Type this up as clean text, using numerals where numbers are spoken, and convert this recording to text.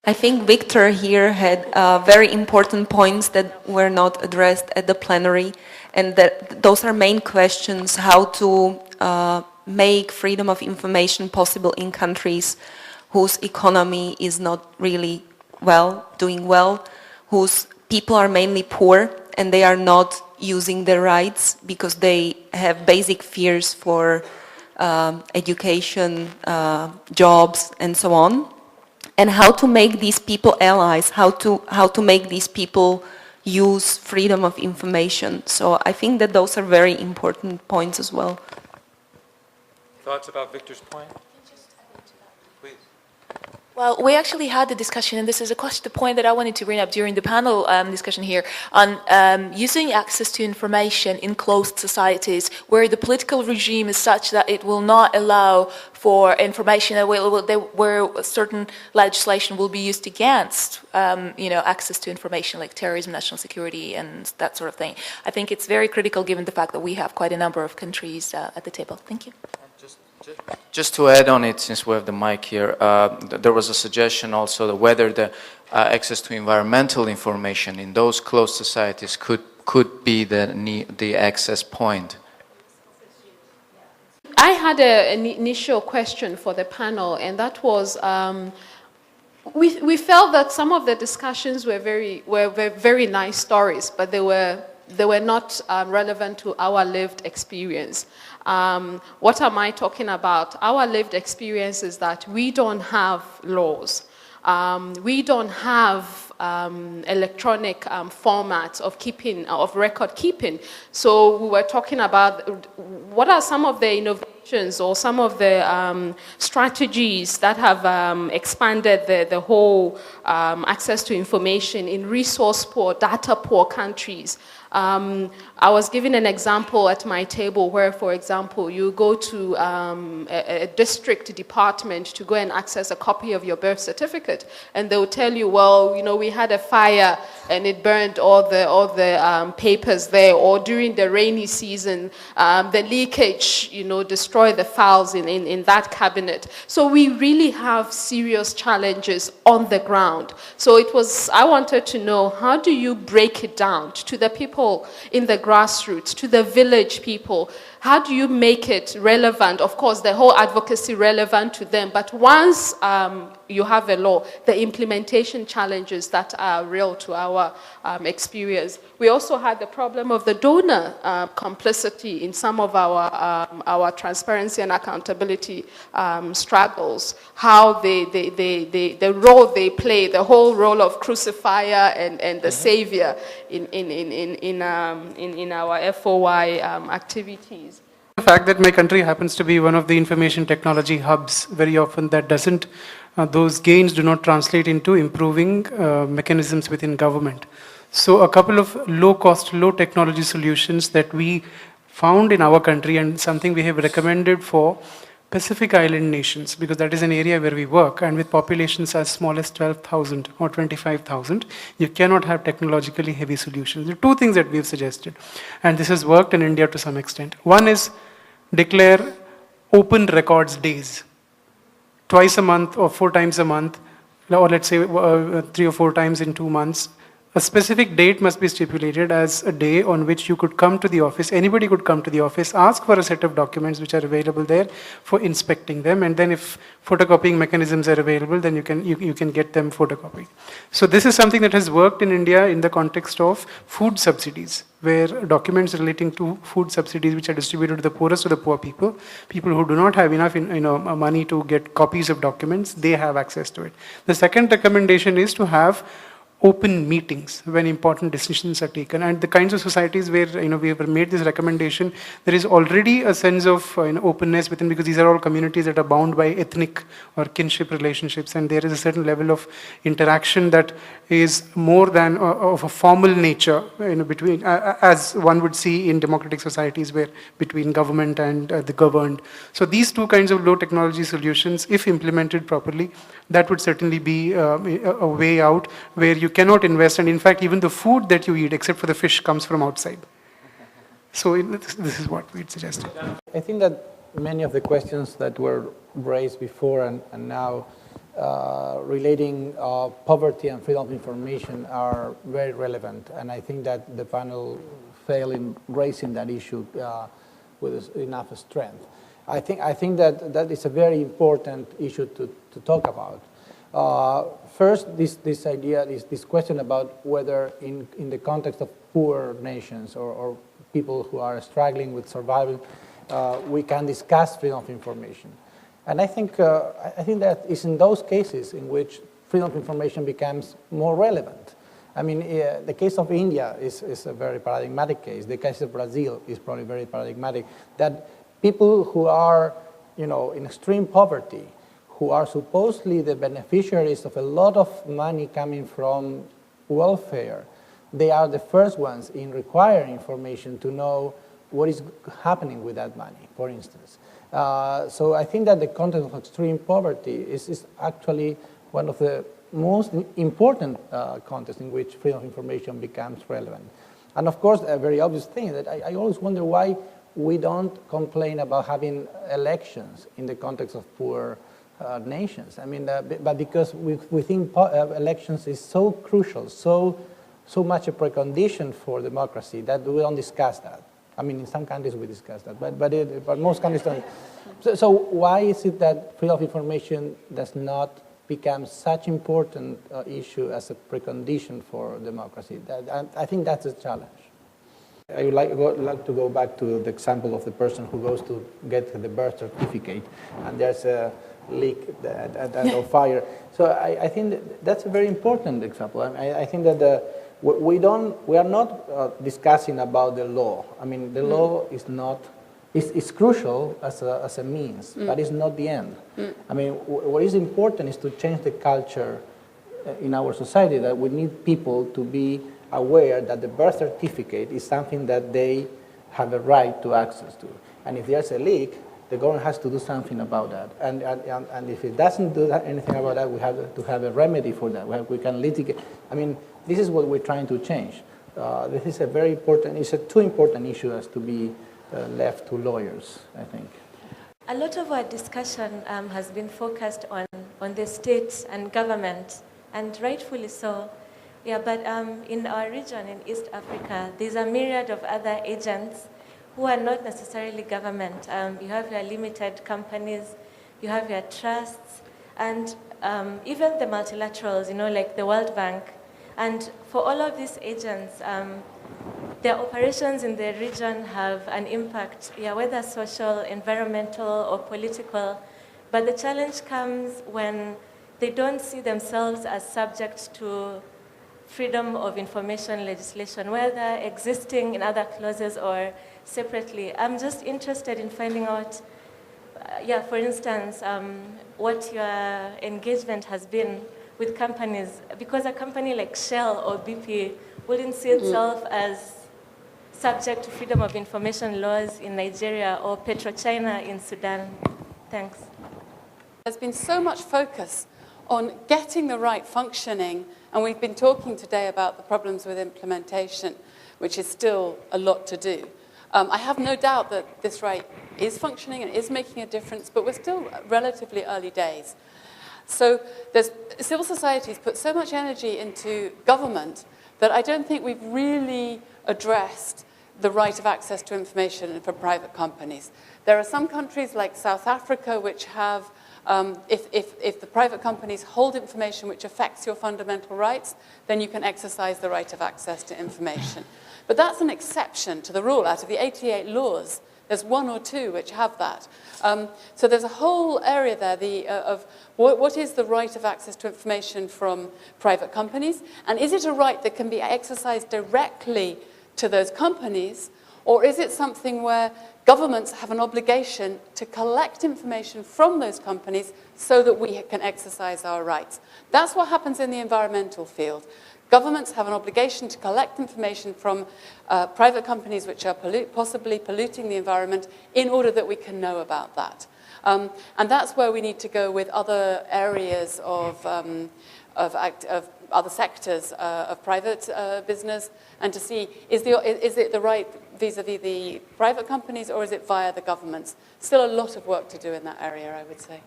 I think Victor here had very important points that were not addressed at the plenary, and that those are main questions: how to make freedom of information possible in countries whose economy is not really doing well, whose people are mainly poor and they are not using their rights because they have basic fears for education, jobs, and so on. And how to make these people allies, how to make these people use freedom of information. So I think that those are very important points as well. Thoughts about Victor's point? Please. Well, we actually had the discussion, and this is the point that I wanted to bring up during the panel discussion here, on using access to information in closed societies where the political regime is such that it will not allow for information where certain legislation will be used against access to information like terrorism, national security, and that sort of thing. I think it's very critical given the fact that we have quite a number of countries at the table. Thank you. Just to add on it, since we have the mic here, there was a suggestion also that whether the access to environmental information in those closed societies could be the access point. I had an initial question for the panel, and that was, we felt that some of the discussions were very nice stories, but they were not relevant to our lived experience. What am I talking about? Our lived experience is that we don't have laws. We don't have electronic formats of record keeping. So we were talking about what are some of the innovations or some of the strategies that have expanded the whole access to information in resource poor, data poor countries. I was given an example at my table where, for example, you go to a district department to go and access a copy of your birth certificate, and they'll tell you, well, we had a fire and it burned all the papers there, or during the rainy season, the leakage, destroyed the files in that cabinet. So we really have serious challenges on the ground. So I wanted to know, how do you break it down to the people in the grassroots, to the village people? How do you make it relevant? Of course, the whole advocacy relevant to them, but once you have a law, the implementation challenges that are real to our experience. We also had the problem of the donor complicity in some of our transparency and accountability struggles. How the role they play, the whole role of crucifier and the savior in our FOI activities. The fact that my country happens to be one of the information technology hubs, very often that doesn't, those gains do not translate into improving mechanisms within government. So a couple of low-cost, low-technology solutions that we found in our country, and something we have recommended for Pacific Island nations, because that is an area where we work, and with populations as small as 12,000 or 25,000, you cannot have technologically heavy solutions. There are two things that we've suggested, and this has worked in India to some extent. One is declare open records days, twice a month or 4 times a month, or let's say 3 or 4 times in 2 months. A specific date must be stipulated as a day on which you could come to the office. Anybody could come to the office, ask for a set of documents which are available there for inspecting them, and then if photocopying mechanisms are available, then you can get them photocopied. So this is something that has worked in India in the context of food subsidies, where documents relating to food subsidies which are distributed to the poorest of the poor people who do not have enough money to get copies of documents, they have access to it. The second recommendation is to have open meetings when important decisions are taken, and the kinds of societies where we have made this recommendation, there is already a sense of openness within, because these are all communities that are bound by ethnic or kinship relationships, and there is a certain level of interaction that is more than of a formal nature between, as one would see in democratic societies, where between government and the governed. So these two kinds of low technology solutions, if implemented properly, that would certainly be a way out where you cannot invest, and in fact even the food that you eat, except for the fish, comes from outside. So this is what we'd suggested. I think that many of the questions that were raised before and now relating poverty and freedom of information are very relevant, and I think that the panel failed in raising that issue with enough strength. I think that is a very important issue to talk about. First, this idea, this question about whether in the context of poor nations or people who are struggling with survival, we can discuss freedom of information. And I think that is in those cases in which freedom of information becomes more relevant. I mean, the case of India is a very paradigmatic case. The case of Brazil is probably very paradigmatic, that people who are, in extreme poverty, who are supposedly the beneficiaries of a lot of money coming from welfare, they are the first ones in requiring information to know what is happening with that money, for instance. So I think that the context of extreme poverty is actually one of the most important contexts in which freedom of information becomes relevant. And of course, a very obvious thing that I always wonder why we don't complain about having elections in the context of poor nations. I mean, but because we think elections is so crucial, so much a precondition for democracy that we don't discuss that. I mean, in some countries we discuss that, but most countries don't. So why is it that freedom of information does not become such important issue as a precondition for democracy? I think that's a challenge. I would like to go back to the example of the person who goes to get the birth certificate, and there's a leak or fire. So I think that's a very important example. I think that we are not discussing about the law. I mean, the law is not. It's crucial as a means, but it's not the end. I mean, what is important is to change the culture in our society, that we need people to be aware that the birth certificate is something that they have a right to access to. And if there's a leak, the government has to do something about that. And if it doesn't do anything about that, we have to have a remedy for that. We can litigate. I mean, this is what we're trying to change. This is a very important, it's a too important issue as to be left to lawyers, I think. A lot of our discussion has been focused on the states and government, and rightfully so. Yeah, but in our region, in East Africa, there's a myriad of other agents who are not necessarily government. You have your limited companies, you have your trusts, and even the multilaterals, like the World Bank. And for all of these agents, their operations in the region have an impact, whether social, environmental, or political. But the challenge comes when they don't see themselves as subject to freedom of information legislation, whether existing in other clauses or separately. I'm just interested in finding out, for instance, what your engagement has been with companies, because a company like Shell or BP wouldn't see itself as subject to freedom of information laws in Nigeria or PetroChina in Sudan. Thanks. There's been so much focus on getting the right functioning, and we've been talking today about the problems with implementation, which is still a lot to do. I have no doubt that this right is functioning and is making a difference, but we're still relatively early days. So civil society's put so much energy into government that I don't think we've really addressed the right of access to information for private companies. There are some countries like South Africa which have, if the private companies hold information which affects your fundamental rights, then you can exercise the right of access to information. But that's an exception to the rule. Out of the 88 laws, there's one or two which have that. So there's a whole area there of what is the right of access to information from private companies, and is it a right that can be exercised directly to those companies, or is it something where governments have an obligation to collect information from those companies so that we can exercise our rights? That's what happens in the environmental field. Governments have an obligation to collect information from private companies which are possibly polluting the environment in order that we can know about that. And that's where we need to go with other areas of other sectors of private business, and to see, is it the right vis-a-vis the private companies, or is it via the governments? Still a lot of work to do in that area, I would say.